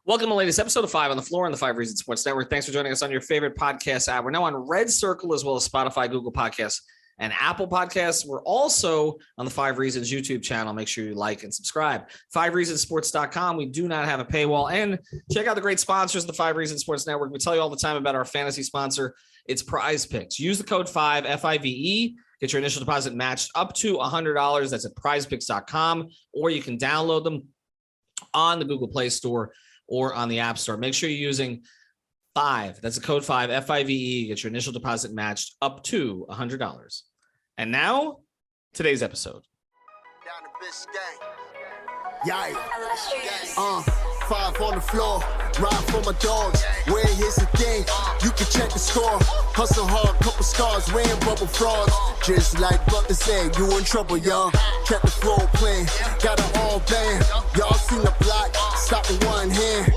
Welcome to the latest episode of 5 on the Floor on the 5 Reasons Sports Network. Thanks for joining us on your favorite podcast app. We're now on Red Circle as well as Spotify, Google Podcasts, and Apple Podcasts. We're also on the 5 Reasons YouTube channel. Make sure you like and subscribe. 5reasonsports.com. We do not have a paywall. And check out the great sponsors of the 5 Reasons Sports Network. We tell you all the time about our fantasy sponsor. It's Prize Picks. Use the code 5, F-I-V-E. Get your initial deposit matched up to $100. That's at prizepicks.com. Or you can download them on the Google Play Store or on the App Store. Make sure you're using 5. That's the code 5, F-I-V-E. Get your initial deposit matched up to $100. And now, today's episode. Down the bitch gang. Yeah. 5 on the floor. Ride for my dogs. Where here's the thing. You can check the score. Hustle hard, couple scars. Wearing bubble frauds. Just like Butler said, you in trouble, y'all. Kept the floor playing. Got it all banned. Y'all seen the block. Stop with one hand.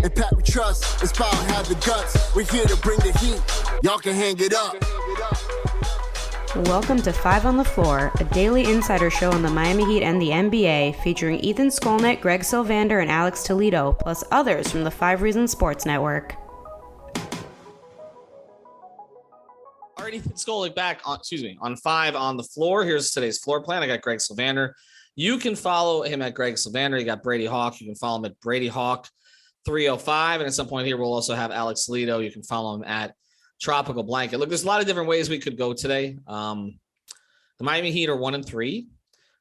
And Pat we trust. It's power, have the guts. We're here to bring the heat. Y'all can hang it up. Welcome to 5 on the Floor, a daily insider show on the Miami Heat and the NBA, featuring Ethan Skolnick, Greg Sylvander, and Alex Toledo, plus others from the 5 Reasons Sports Network. All right, Ethan Skolnick back on 5 on the Floor. Here's today's floor plan. I got Greg Sylvander. You can follow him at Greg Sylvander. You got Brady Hawk. You can follow him at Brady Hawk 305. And at some point here, we'll also have Alex Toledo. You can follow him at Tropical Blanket. Look, there's a lot of different ways we could go today. The Miami Heat are 1-3.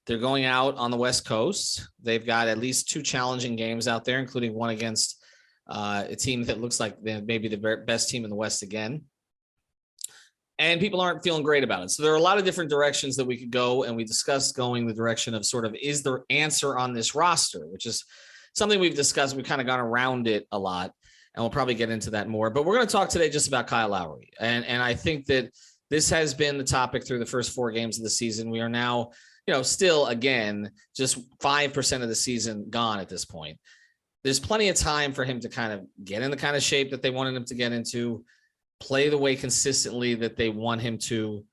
They're going out on the West Coast. They've got at least 2 challenging games out there, including one against a team that looks like they're maybe the best team in the West again. And people aren't feeling great about it. So there are a lot of different directions that we could go, and we discussed going the direction of sort of is there answer on this roster, which is something we've discussed. We've kind of gone around it a lot. And we'll probably get into that more. But we're going to talk today just about Kyle Lowry. And I think that this has been the topic through the first 4 games of the season. We are now, still, again, just 5% of the season gone at this point. There's plenty of time for him to kind of get in the kind of shape that they wanted him to get into, play the way consistently that they want him to,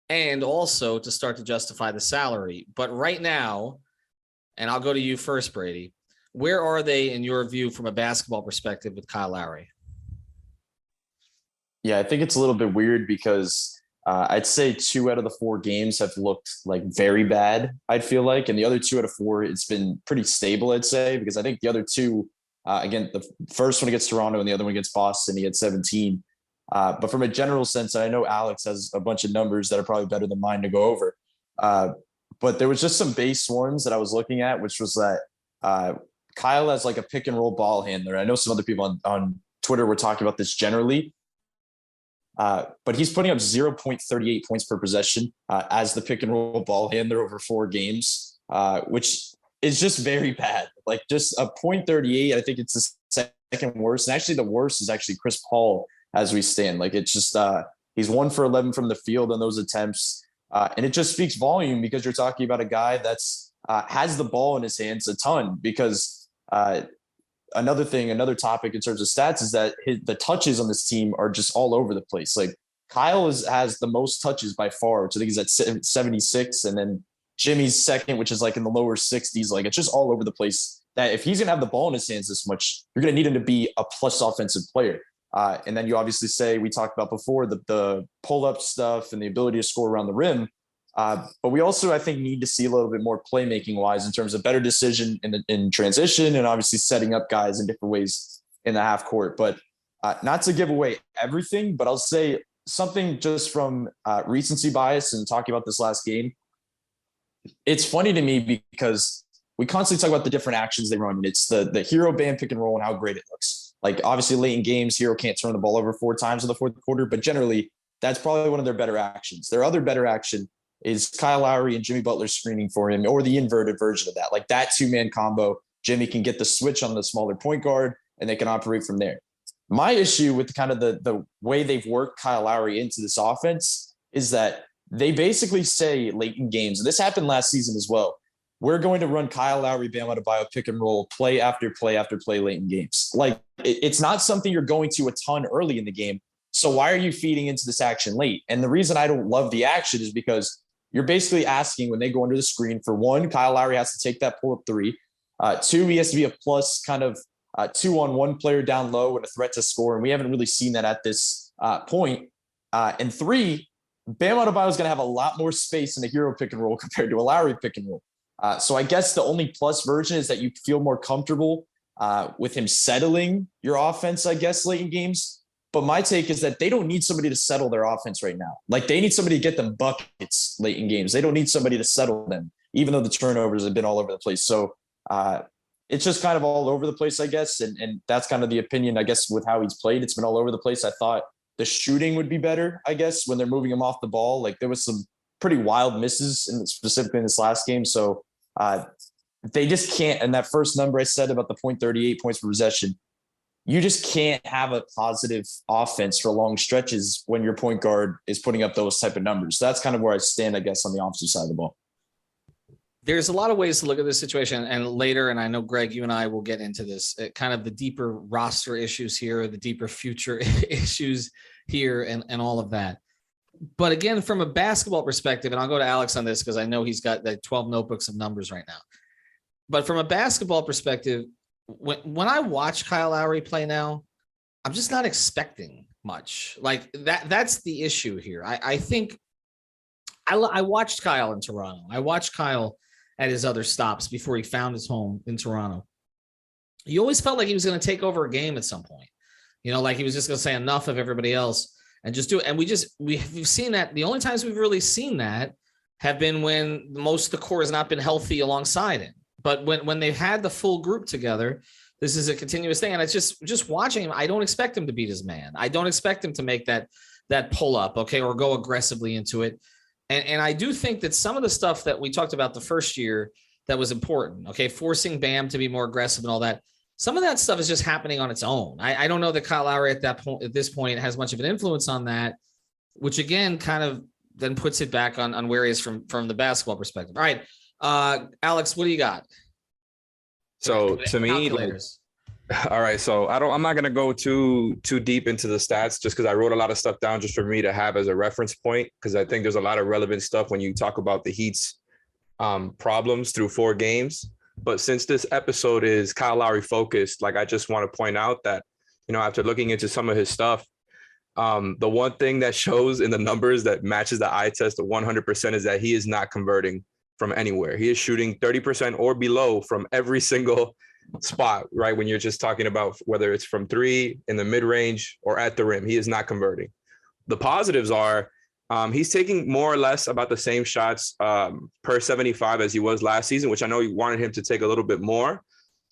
and also to start to justify the salary. But right now, and I'll go to you first, Brady, where are they in your view from a basketball perspective with Kyle Lowry? Yeah, I think it's a little bit weird because I'd say 2 out of the 4 games have looked like very bad, I'd feel like. And the other 2 out of 4, it's been pretty stable, I'd say, because I think the other 2, again, the first one against Toronto and the other one against Boston, he had 17. But from a general sense, I know Alex has a bunch of numbers that are probably better than mine to go over. But there was just some base ones that I was looking at, which was that Kyle has like a pick and roll ball handler. I know some other people on Twitter were talking about this generally, but he's putting up 0.38 points per possession as the pick and roll ball handler over 4 games, which is just very bad. Like just a 0.38. I think it's the second worst. And actually the worst is actually Chris Paul as we stand. Like it's just he's 1 for 11 from the field on those attempts. And it just speaks volume because you're talking about a guy that's has the ball in his hands a ton because another topic in terms of stats is that the touches on this team are just all over the place. Like Kyle has the most touches by far, which I think is at 76. And then Jimmy's second, which is like in the lower 60s. Like it's just all over the place that if he's going to have the ball in his hands this much, you're going to need him to be a plus offensive player. And then you obviously say, we talked about before, the pull-up stuff and the ability to score around the rim. But we also, I think, need to see a little bit more playmaking-wise in terms of better decision in transition and obviously setting up guys in different ways in the half court. But not to give away everything, but I'll say something just from recency bias and talking about this last game. It's funny to me because we constantly talk about the different actions they run. It's the hero band pick and roll and how great it looks. Like obviously late in games, hero can't turn the ball over 4 times in the fourth quarter, but generally that's probably one of their better actions. Their other better action is Kyle Lowry and Jimmy Butler screening for him, or the inverted version of that. Like that 2-man combo, Jimmy can get the switch on the smaller point guard and they can operate from there. My issue with kind of the way they've worked Kyle Lowry into this offense is that they basically say late in games, and this happened last season as well, we're going to run Kyle Lowry, Bam Adebayo pick and roll play after play after play late in games. Like it's not something you're going to a ton early in the game. So why are you feeding into this action late? And the reason I don't love the action is because you're basically asking when they go under the screen for 1, Kyle Lowry has to take that pull-up 3. 2, he has to be a plus kind of two on one player down low and a threat to score. And we haven't really seen that at this point. And 3, Bam Adebayo is going to have a lot more space in a hero pick and roll compared to a Lowry pick and roll. So I guess the only plus version is that you feel more comfortable with him settling your offense, I guess, late in games. But my take is that they don't need somebody to settle their offense right now. Like, they need somebody to get them buckets late in games. They don't need somebody to settle them, even though the turnovers have been all over the place. So it's just kind of all over the place, I guess. And that's kind of the opinion, I guess, with how he's played. It's been all over the place. I thought the shooting would be better, I guess, when they're moving him off the ball. Like, there was some pretty wild misses, specifically in this last game. So they just can't. And that first number I said about the 0.38 points per possession, you just can't have a positive offense for long stretches when your point guard is putting up those type of numbers. So that's kind of where I stand, I guess, on the offensive side of the ball. There's a lot of ways to look at this situation, and later, and I know, Greg, you and I will get into this, kind of the deeper roster issues here, the deeper future issues here, and all of that. But again, from a basketball perspective, and I'll go to Alex on this because I know he's got like 12 notebooks of numbers right now. But from a basketball perspective, when I watch Kyle Lowry play now, I'm just not expecting much. Like that's the issue here. I think I watched Kyle in Toronto. I watched Kyle at his other stops before he found his home in Toronto. You always felt like he was going to take over a game at some point. You know, like he was just going to say enough of everybody else and just do it. And we've seen that. The only times we've really seen that have been when most of the core has not been healthy alongside him. But when they've had the full group together, this is a continuous thing. And it's just watching him. I don't expect him to beat his man. I don't expect him to make that pull up, okay, or go aggressively into it. And I do think that some of the stuff that we talked about the first year that was important, okay, forcing Bam to be more aggressive and all that, some of that stuff is just happening on its own. I don't know that Kyle Lowry at this point has much of an influence on that, which again kind of then puts it back on where he is from the basketball perspective. All right. Alex, what do you got? So to me, all right. So I'm not going to go too deep into the stats just because I wrote a lot of stuff down just for me to have as a reference point. Cause I think there's a lot of relevant stuff when you talk about the Heat's problems through 4 games. But since this episode is Kyle Lowry focused, like I just want to point out that, you know, after looking into some of his stuff, the one thing that shows in the numbers that matches the eye test of 100% is that he is not converting from anywhere. He is shooting 30% or below from every single spot, right? When you're just talking about whether it's from 3 in the mid range or at the rim, he is not converting. The positives are he's taking more or less about the same shots per 75 as he was last season, which I know you wanted him to take a little bit more.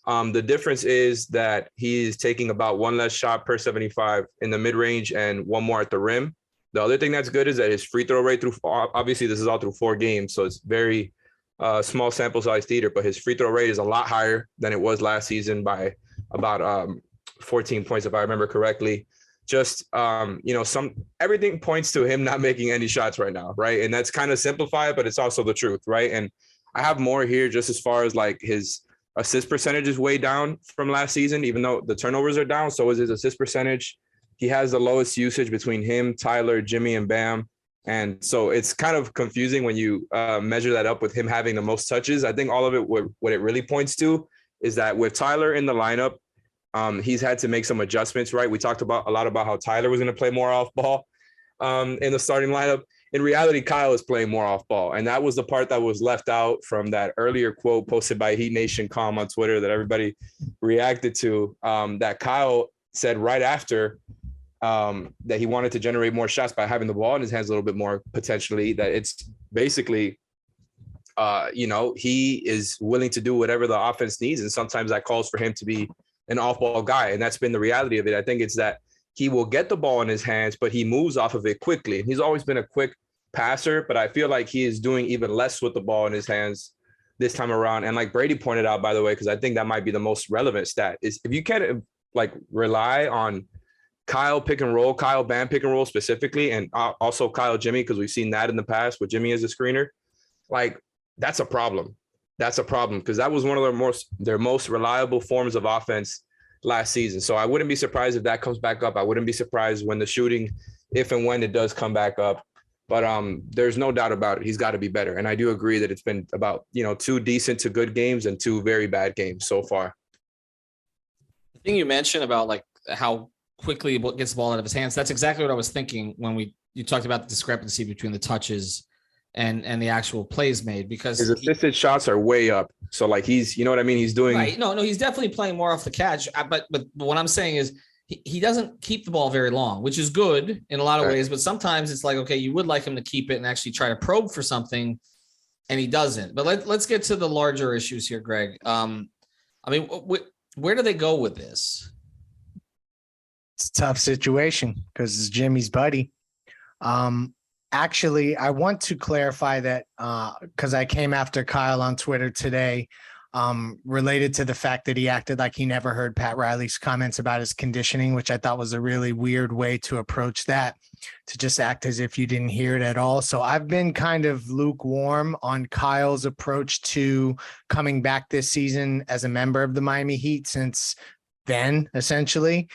The difference is that he's taking about 1 less shot per 75 in the mid range and 1 more at the rim. The other thing that's good is that his free throw rate obviously this is all through 4 games, so it's very small sample size theater, but his free throw rate is a lot higher than it was last season by about 14 points, if I remember correctly. Just, you know, everything points to him not making any shots right now, right? And that's kind of simplified, but it's also the truth, right? And I have more here just as far as like his assist percentage is way down from last season, even though the turnovers are down, so is his assist percentage. He has the lowest usage between him, Tyler, Jimmy, and Bam. And so it's kind of confusing when you measure that up with him having the most touches. I think all of it, what it really points to is that with Tyler in the lineup, he's had to make some adjustments, right? We talked a lot about how Tyler was going to play more off ball in the starting lineup. In reality, Kyle is playing more off ball. And that was the part that was left out from that earlier quote posted by Heat Nation Com on Twitter that everybody reacted to, that Kyle said right after that he wanted to generate more shots by having the ball in his hands a little bit more potentially, that it's basically, you know, he is willing to do whatever the offense needs. And sometimes that calls for him to be an off-ball guy. And that's been the reality of it. I think it's that he will get the ball in his hands, but he moves off of it quickly. He's always been a quick passer, but I feel like he is doing even less with the ball in his hands this time around. And like Brady pointed out, by the way, because I think that might be the most relevant stat, is if you can't like rely on Kyle pick and roll, Kyle Bam pick and roll specifically, and also Kyle Jimmy, because we've seen that in the past with Jimmy as a screener, like that's a problem. That's a problem because that was one of their most reliable forms of offense last season. So I wouldn't be surprised if that comes back up. I wouldn't be surprised when the shooting, if and when it does come back up. But there's no doubt about it. He's got to be better. And I do agree that it's been about, 2 decent to good games and 2 very bad games so far. The thing you mentioned about like how quickly he gets the ball out of his hands, that's exactly what I was thinking when you talked about the discrepancy between the touches and the actual plays made, because his assisted shots are way up. So like he's, you know what I mean? He's doing right. No, he's definitely playing more off the catch. But what I'm saying is he doesn't keep the ball very long, which is good in a lot of ways. But sometimes it's like, okay, you would like him to keep it and actually try to probe for something, and he doesn't. But let's get to the larger issues here, Greg. I mean, where do they go with this? It's a tough situation because it's Jimmy's buddy. Actually, I want to clarify that because I came after Kyle on Twitter today related to the fact that he acted like he never heard Pat Riley's comments about his conditioning, which I thought was a really weird way to approach that, to just act as if you didn't hear it at all. So I've been kind of lukewarm on Kyle's approach to coming back this season as a member of the Miami Heat since then, essentially.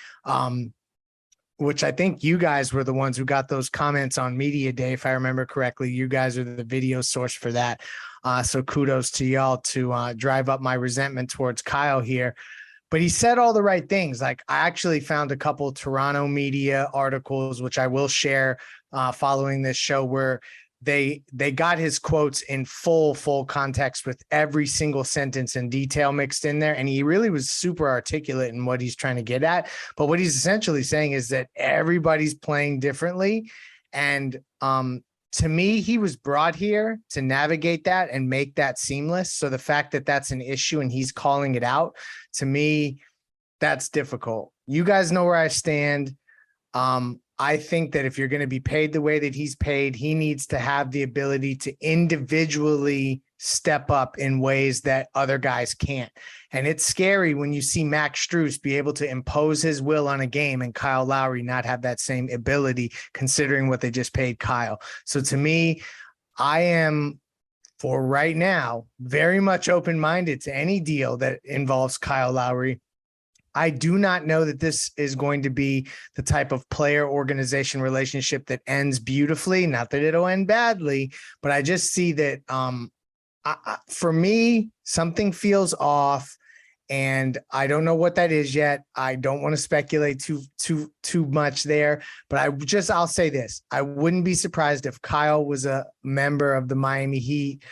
Which I think you guys were the ones who got those comments on Media Day, if I remember correctly. You guys are the video source for that. So kudos to y'all to drive up my resentment towards Kyle here. But he said all the right things. Like, I actually found a couple Toronto media articles, which I will share following this show, where they got his quotes in full context with every single sentence and detail mixed in there. And he really was super articulate in what he's trying to get at. But what he's essentially saying is that everybody's playing differently. And to me, he was brought here to navigate that and make that seamless. So the fact that that's an issue and he's calling it out, to me, that's difficult. You guys know where I stand. I think that if you're going to be paid the way that he's paid, he needs to have the ability to individually step up in ways that other guys can't. And it's scary when you see Max Strus be able to impose his will on a game and Kyle Lowry not have that same ability, considering what they just paid Kyle. So to me, I am, for right now, very much open-minded to any deal that involves Kyle Lowry. I do not know that this is going to be the type of player-organization relationship that ends beautifully. Not that it'll end badly, but I just see that for me, something feels off, and I don't know what that is yet. I don't want to speculate too much there, but I'll say this. I wouldn't be surprised if Kyle was a member of the Miami Heat,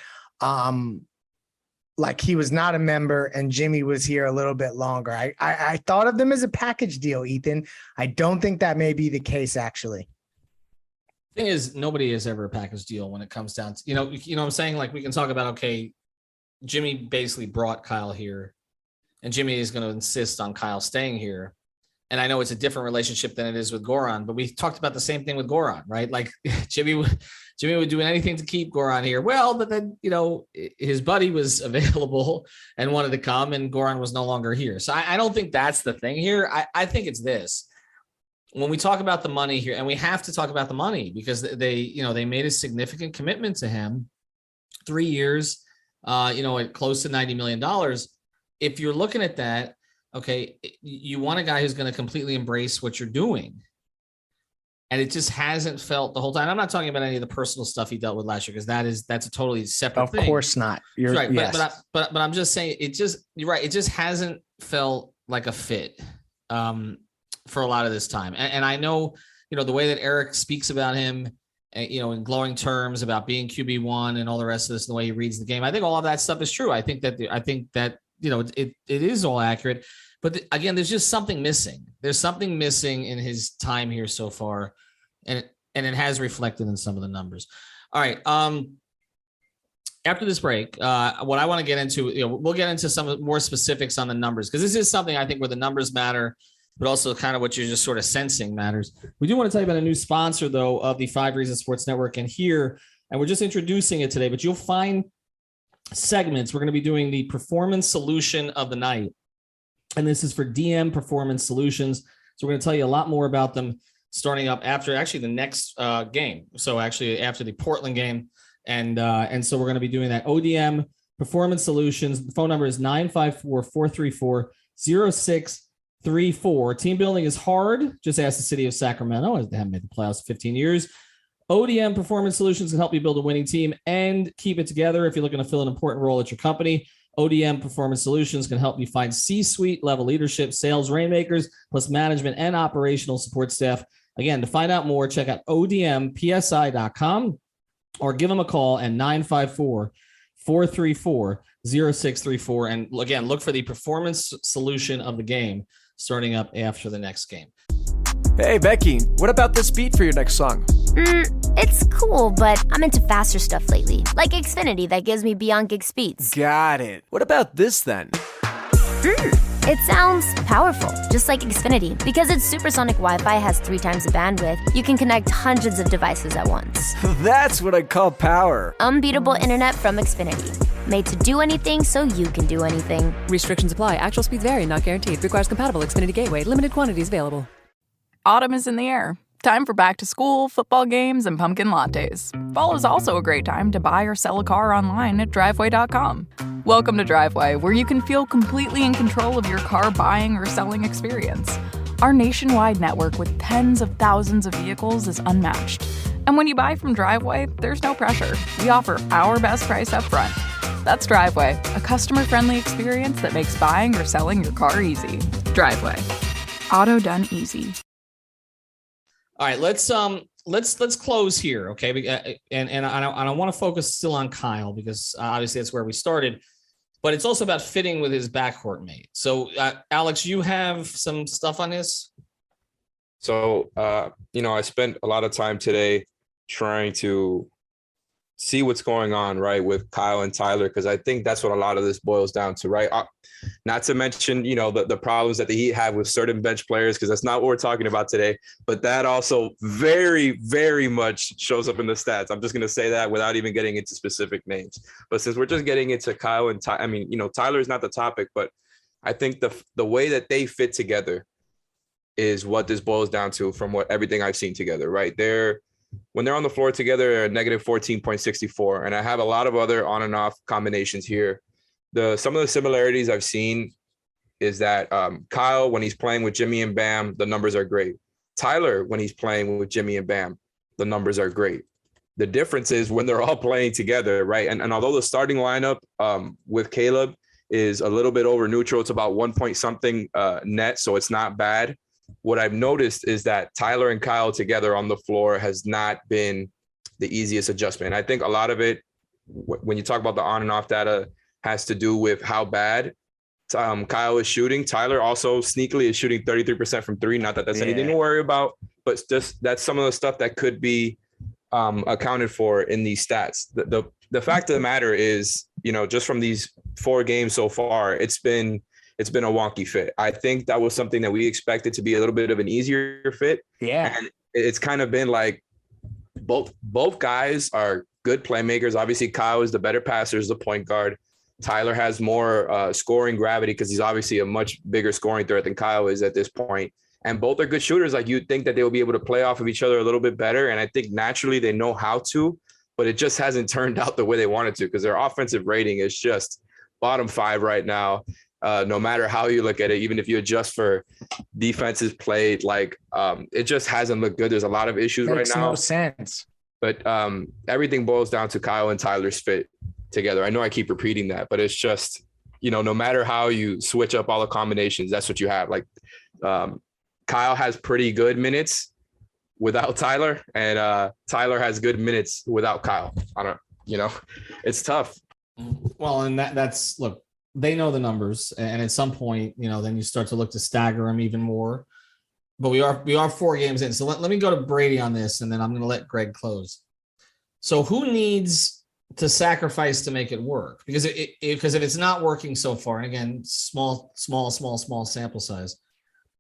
like he was not a member and Jimmy was here a little bit longer. I thought of them as a package deal, Ethan. I don't think that may be the case, actually. Thing is, nobody is ever a package deal when it comes down to, you know what I'm saying? Like, we can talk about, okay, Jimmy basically brought Kyle here and Jimmy is going to insist on Kyle staying here. And I know it's a different relationship than it is with Goran, but we talked about the same thing with Goran, right? Like Jimmy would do anything to keep Goran here. Well, but then, his buddy was available and wanted to come, and Goran was no longer here. So I don't think that's the thing here. I think it's this. When we talk about the money here, and we have to talk about the money because they made a significant commitment to him, 3 years, at close to $90 million. If you're looking at that, okay, you want a guy who's going to completely embrace what you're doing. And it just hasn't felt the whole time. I'm not talking about any of the personal stuff he dealt with last year, because that's a totally separate thing. Of course not. You're right. Yes. But I'm just saying you're right. It just hasn't felt like a fit for a lot of this time. And I know, the way that Eric speaks about him, in glowing terms about being QB1 and all the rest of this, and the way he reads the game, I think all of that stuff is true. I think that it is all accurate, but again, there's just something missing. There's something missing in his time here so far, and it has reflected in some of the numbers. All right. After this break, what I want to get into, we'll get into some more specifics on the numbers, because this is something I think where the numbers matter, but also kind of what you're just sort of sensing matters. We do want to tell you about a new sponsor, though, of the 5 Reasons Sports Network, and we're just introducing it today, but you'll find segments. We're going to be doing the performance solution of the night, and this is for DM Performance Solutions. So we're going to tell you a lot more about them starting up after actually the next game. So actually after the Portland game, and so we're going to be doing that. ODM Performance Solutions. The phone number is 954-434-0634. Team building is hard. Just ask the city of Sacramento. They haven't made the playoffs in 15 years. ODM Performance Solutions can help you build a winning team and keep it together if you're looking to fill an important role at your company. ODM Performance Solutions can help you find C-suite level leadership, sales rainmakers, plus management and operational support staff. Again, to find out more, check out odmpsi.com or give them a call at 954-434-0634. And again, look for the performance solution of the game starting up after the next game. Hey, Becky, what about this beat for your next song? It's cool, but I'm into faster stuff lately, like Xfinity that gives me beyond gig speeds. Got it. What about this then? It sounds powerful, just like Xfinity. Because its supersonic Wi-Fi has 3 times the bandwidth, you can connect hundreds of devices at once. That's what I call power. Unbeatable internet from Xfinity. Made to do anything so you can do anything. Restrictions apply. Actual speeds vary, not guaranteed. Requires compatible Xfinity gateway. Limited quantities available. Autumn is in the air. Time for back to school, football games, and pumpkin lattes. Fall is also a great time to buy or sell a car online at driveway.com. Welcome to Driveway, where you can feel completely in control of your car buying or selling experience. Our nationwide network with tens of thousands of vehicles is unmatched. And when you buy from Driveway, there's no pressure. We offer our best price up front. That's Driveway, a customer-friendly experience that makes buying or selling your car easy. Driveway. Auto done easy. All right, let's close here, okay? And I want to focus still on Kyle because obviously that's where we started, but it's also about fitting with his backcourt mate. So, Alex, you have some stuff on this? So, I spent a lot of time today trying to see what's going on, right, with Kyle and Tyler, because I think that's what a lot of this boils down to, right? Not to mention, the problems that the Heat have with certain bench players, because that's not what we're talking about today. But that also very, very much shows up in the stats. I'm just going to say that without even getting into specific names. But since we're just getting into Kyle and Tyler is not the topic, but I think the way that they fit together is what this boils down to from everything I've seen together, right? When they're on the floor together, they're negative 14.64. And I have a lot of other on and off combinations here. Some of the similarities I've seen is that Kyle, when he's playing with Jimmy and Bam, the numbers are great. Tyler, when he's playing with Jimmy and Bam, the numbers are great. The difference is when they're all playing together, right? And although the starting lineup with Caleb is a little bit over neutral, it's about 1 point something net, so it's not bad. What I've noticed is that Tyler and Kyle together on the floor has not been the easiest adjustment. I think a lot of it, when you talk about the on and off data, has to do with how bad Kyle is shooting. Tyler also sneakily is shooting 33% from 3. Not that that's anything to worry about, but just that's some of the stuff that could be accounted for in these stats. The fact of the matter is, just from these 4 games so far, it's been a wonky fit. I think that was something that we expected to be a little bit of an easier fit. Yeah. And it's kind of been like both guys are good playmakers. Obviously, Kyle is the better passer, is the point guard. Tyler has more scoring gravity because he's obviously a much bigger scoring threat than Kyle is at this point. And both are good shooters. Like, you'd think that they will be able to play off of each other a little bit better. And I think naturally they know how to, but it just hasn't turned out the way they wanted to, because their offensive rating is just bottom 5 right now. No matter how you look at it, even if you adjust for defenses played, it just hasn't looked good. There's a lot of issues right now. Makes no sense. But everything boils down to Kyle and Tyler's fit together. I know I keep repeating that, but it's just, no matter how you switch up all the combinations, that's what you have. Like, Kyle has pretty good minutes without Tyler, and Tyler has good minutes without Kyle. It's tough. Well, and that's look, they know the numbers, and at some point, then you start to look to stagger them even more. But we are 4 games in. So let me go to Brady on this, and then I'm going to let Greg close. So who needs to sacrifice to make it work? Because if it's not working so far, and again, small sample size,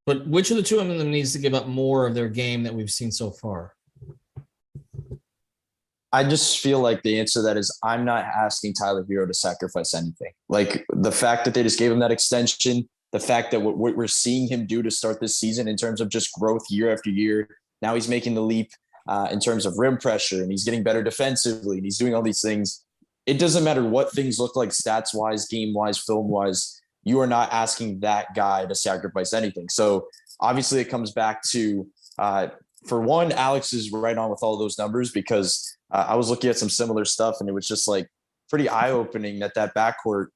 but which of the 2 of them needs to give up more of their game that we've seen so far? I just feel like the answer to that is I'm not asking Tyler Hero to sacrifice anything. Like, the fact that they just gave him that extension, the fact that what we're seeing him do to start this season in terms of just growth year after year. Now he's making the leap in terms of rim pressure, and he's getting better defensively, and he's doing all these things. It doesn't matter what things look like stats-wise, game-wise, film-wise. You are not asking that guy to sacrifice anything. So obviously it comes back to, for one, Alex is right on with all those numbers, because I was looking at some similar stuff, and it was just like pretty eye-opening that backcourt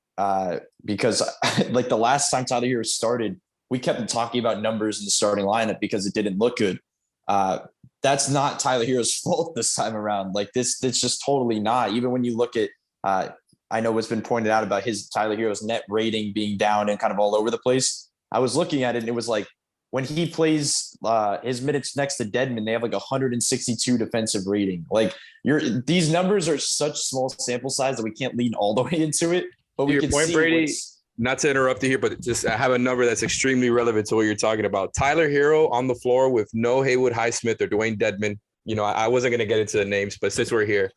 because like the last time Tyler Hero started, we kept talking about numbers in the starting lineup because it didn't look good. That's not Tyler Hero's fault this time around. Like it's just totally not. Even when you look at, I know what's been pointed out about his Tyler Hero's net rating being down and kind of all over the place. I was looking at it and it was like when he plays his minutes next to Dedmon, they have like 162 defensive rating. Like these numbers are such small sample size that we can't lean all the way into it. But we can see Brady, not to interrupt you here, but just I have a number that's extremely relevant to what you're talking about. Tyler Hero on the floor with no Haywood Highsmith or Dwayne Dedmon. You know, I wasn't going to get into the names, but since we're here,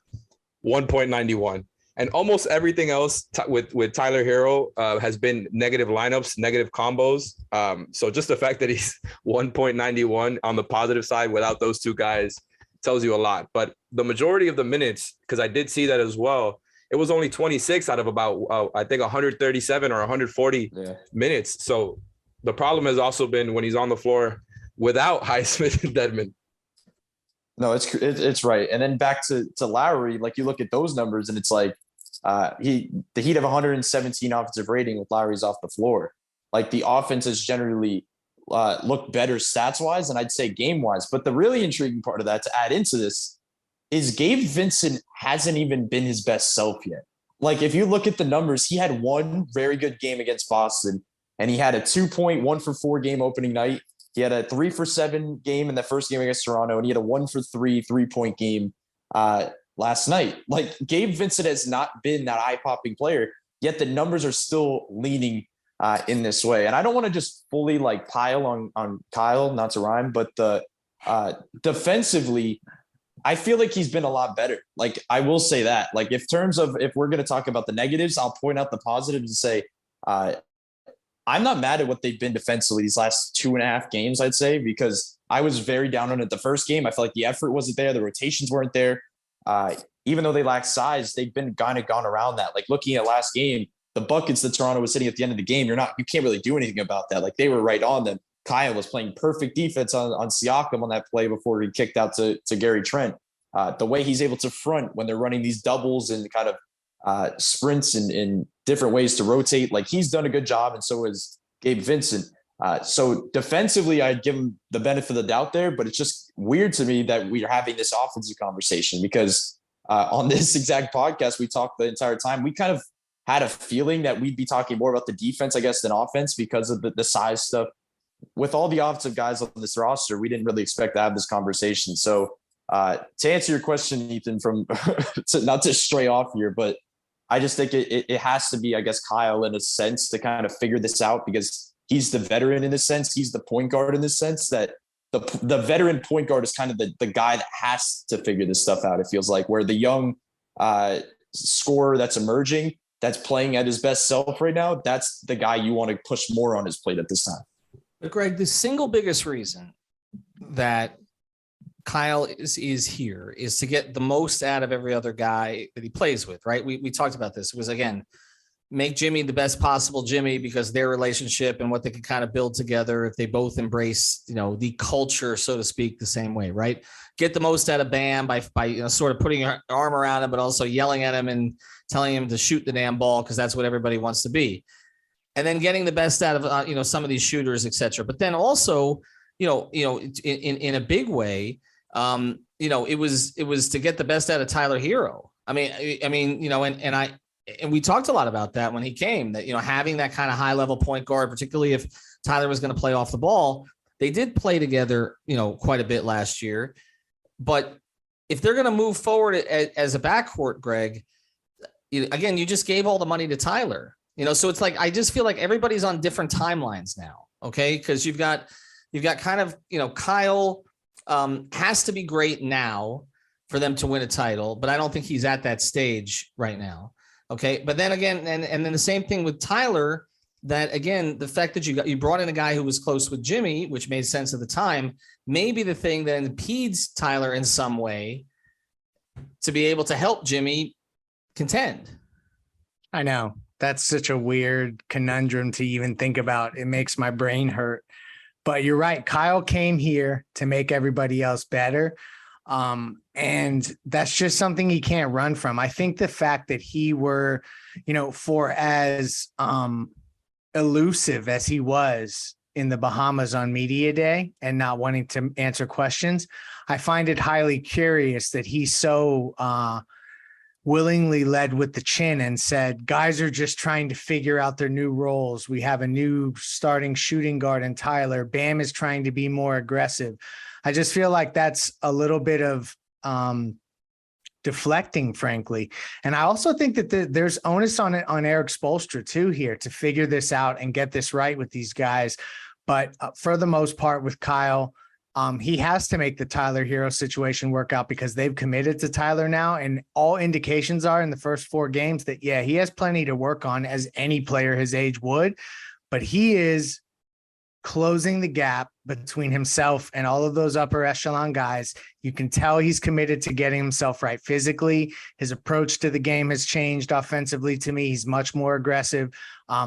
1.91. And almost everything else with Tyler Hero has been negative lineups, negative combos. So just the fact that he's 1.91 on the positive side without those two guys tells you a lot. But the majority of the minutes, because I did see that as well, it was only 26 out of about, I think, 137 or 140 minutes. So the problem has also been when he's on the floor without Highsmith and Dedmon. No, it's right. And then back to Lowry, like you look at those numbers and it's like the Heat have 117 offensive rating with Lowry's off the floor. Like the offense has generally looked better stats wise, and I'd say game wise. But the really intriguing part of that to add into this is Gabe Vincent hasn't even been his best self yet. Like if you look at the numbers, he had one very good game against Boston, and he had a 2.1 for 4 game opening night. He had a 3 for 7 game in the first game against Toronto, and he had a 1 for 3 3-point game last night. Like Gabe Vincent has not been that eye-popping player, yet the numbers are still leaning in this way. And I don't want to just fully like pile on Kyle, not to rhyme, but the defensively, I feel like he's been a lot better. Like I will say that. Like if we're going to talk about the negatives, I'll point out the positives and say I'm not mad at what they've been defensively these last 2.5 games, I'd say, because I was very down on it the first game. I felt like the effort wasn't there. The rotations weren't there. Even though they lack size, they've been kind of gone around that. Like looking at last game, the buckets that Toronto was hitting at the end of the game, you can't really do anything about that. Like they were right on them. Kyle was playing perfect defense on Siakam on that play before he kicked out to Gary Trent. The way he's able to front when they're running these doubles and kind of sprints in different ways to rotate, like he's done a good job, and so has Gabe Vincent. So defensively, I'd give him the benefit of the doubt there, but it's just weird to me that we're having this offensive conversation because on this exact podcast, we talked the entire time. We kind of had a feeling that we'd be talking more about the defense, I guess, than offense because of the size stuff. With all the offensive guys on this roster, we didn't really expect to have this conversation. So to answer your question, Ethan, from not to stray off here, but I just think it has to be, I guess, Kyle in a sense to kind of figure this out because he's the veteran in a sense. He's the point guard in the sense that the veteran point guard is kind of the guy that has to figure this stuff out. It feels like where the young scorer that's emerging, that's playing at his best self right now, that's the guy you want to push more on his plate at this time. But Greg, the single biggest reason that Kyle is here is to get the most out of every other guy that he plays with, right? We talked about this. It was, again, make Jimmy the best possible Jimmy because their relationship and what they can kind of build together if they both embrace, the culture, so to speak, the same way, right? Get the most out of Bam by sort of putting your arm around him, but also yelling at him and telling him to shoot the damn ball because that's what everybody wants to be. And then getting the best out of, some of these shooters, et cetera. But then also, in a big way, it was to get the best out of Tyler Hero. And we talked a lot about that when he came, that, having that kind of high level point guard, particularly if Tyler was going to play off the ball. They did play together, quite a bit last year. But if they're going to move forward as a backcourt, Greg, again, you just gave all the money to Tyler. So it's like, I just feel like everybody's on different timelines now. Okay. Because you've got kind of, Kyle has to be great now for them to win a title, but I don't think he's at that stage right now. Okay. But then again, and then the same thing with Tyler, that again, the fact that you brought in a guy who was close with Jimmy, which made sense at the time, may be the thing that impedes Tyler in some way to be able to help Jimmy contend. I know. That's such a weird conundrum to even think about. It makes my brain hurt. But you're right. Kyle came here to make everybody else better. And that's just something he can't run from. I think the fact that he were, for as elusive as he was in the Bahamas on media day and not wanting to answer questions, I find it highly curious that he so willingly led with the chin and said, guys are just trying to figure out their new roles. We have a new starting shooting guard in Tyler. Bam is trying to be more aggressive. I just feel like that's a little bit of deflecting, frankly. And I also think that there's onus on Eric Spoelstra too here to figure this out and get this right with these guys. But for the most part with Kyle, he has to make the Tyler Hero situation work out because they've committed to Tyler now. And all indications are in the first 4 games that, yeah, he has plenty to work on as any player his age would, but he is closing the gap between himself and all of those upper echelon guys. You can tell he's committed to getting himself right physically. His approach to the game has changed offensively. To me, he's much more aggressive.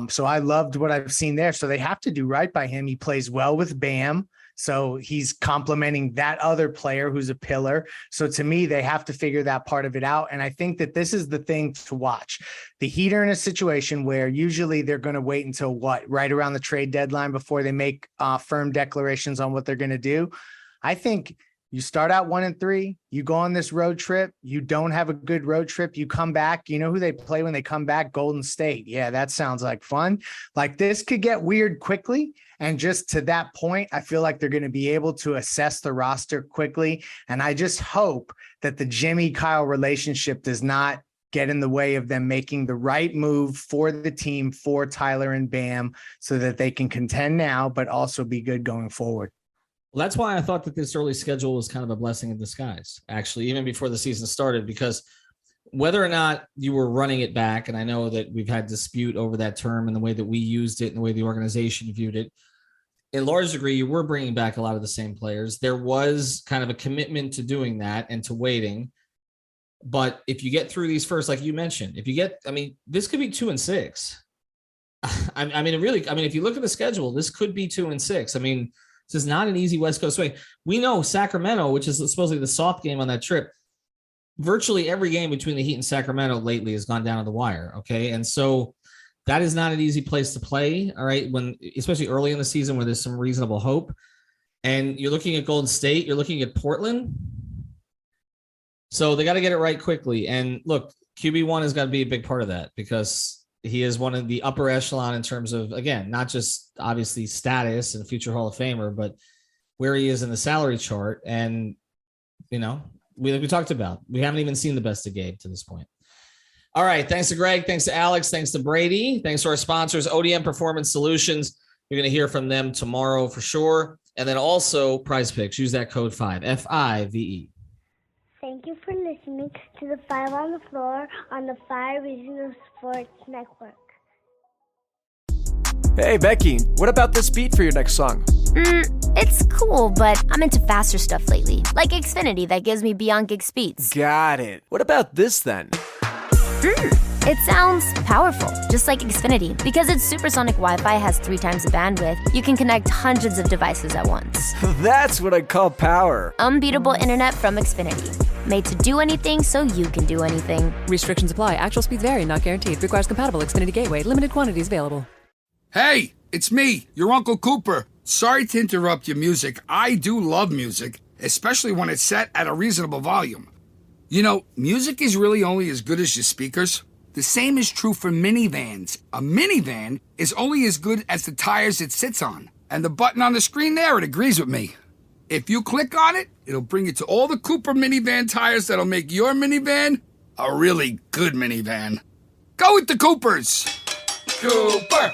So I loved what I've seen there. So they have to do right by him. He plays well with Bam. So he's complimenting that other player who's a pillar. So to me, they have to figure that part of it out. And I think that this is the thing to watch. The Heat are in a situation where usually they're going to wait until right around the trade deadline before they make firm declarations on what they're going to do. I think you start out 1-3, you go on this road trip, you don't have a good road trip, you come back, you know who they play when they come back? Golden State. Yeah, that sounds like fun. Like this could get weird quickly. And just to that point, I feel like they're going to be able to assess the roster quickly. And I just hope that the Jimmy-Kyle relationship does not get in the way of them making the right move for the team, for Tyler and Bam, so that they can contend now, but also be good going forward. Well, that's why I thought that this early schedule was kind of a blessing in disguise, actually, even before the season started, because whether or not you were running it back, and I know that we've had dispute over that term and the way that we used it and the way the organization viewed it, in large degree, you were bringing back a lot of the same players. There was kind of a commitment to doing that and to waiting. But if you get through these first, like you mentioned, this could be 2-6. If you look at the schedule, this could be 2-6. I mean, this is not an easy West Coast swing. We know Sacramento, which is supposedly the soft game on that trip, virtually every game between the Heat and Sacramento lately has gone down to the wire. Okay. And so that is not an easy place to play. All right. Especially early in the season where there's some reasonable hope. And you're looking at Golden State, you're looking at Portland. So they got to get it right quickly. And look, QB1 has got to be a big part of that because he is one of the upper echelon in terms of, again, not just obviously status and future Hall of Famer, but where he is in the salary chart. And, we talked about, we haven't even seen the best of Gabe to this point. All right. Thanks to Greg. Thanks to Alex. Thanks to Brady. Thanks to our sponsors, ODM Performance Solutions. You're going to hear from them tomorrow for sure. And then also Prize Picks. Use that code 5, FIVE. Thank you for listening to the 5 on the Floor on the 5 Regional Sports Network. Hey, Becky, what about this beat for your next song? It's cool, but I'm into faster stuff lately, like Xfinity that gives me beyond gig speeds. Got it. What about this then? It sounds powerful, just like Xfinity. Because its supersonic Wi-Fi has 3 times the bandwidth, you can connect hundreds of devices at once. That's what I call power. Unbeatable internet from Xfinity. Made to do anything so you can do anything. Restrictions apply. Actual speeds vary, not guaranteed. Requires compatible Xfinity gateway. Limited quantities available. Hey, it's me, your Uncle Cooper. Sorry to interrupt your music. I do love music, especially when it's set at a reasonable volume. Music is really only as good as your speakers. The same is true for minivans. A minivan is only as good as the tires it sits on. And the button on the screen there, it agrees with me. If you click on it, it'll bring you to all the Cooper minivan tires that'll make your minivan a really good minivan. Go with the Coopers! Cooper!